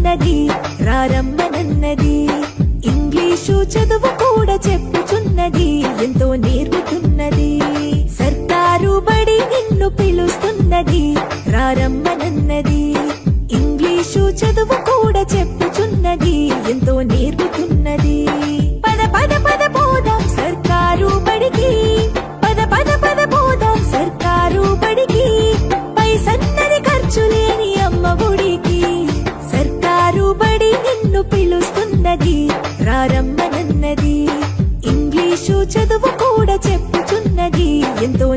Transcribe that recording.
పిలుస్తున్నది రారమ్మనన్నది. English చదువు కూడా చెప్పుచున్నది ఎంతో నేర్పుతున్నది. సర్కారు బడి నిన్ను పిలుస్తున్నది రారమ్మనన్నది. ఇంగ్లీషు చదువు కూడా చెప్పుచున్నది ఎంతో నేర్పుతున్నది. పద పద పద పోదాం సర్కారు బడికి, పద పద పద పోదాం సర్కారు బడికి. పైసన్నది ఖర్చు లేని అమ్మ ఒడికి. సర్కారు బడి నిన్ను పిలుస్తున్నది రారమ్మనన్నది. ఇంగ్లీషు చదువు కూడా చెప్పుచున్నది ఎంతో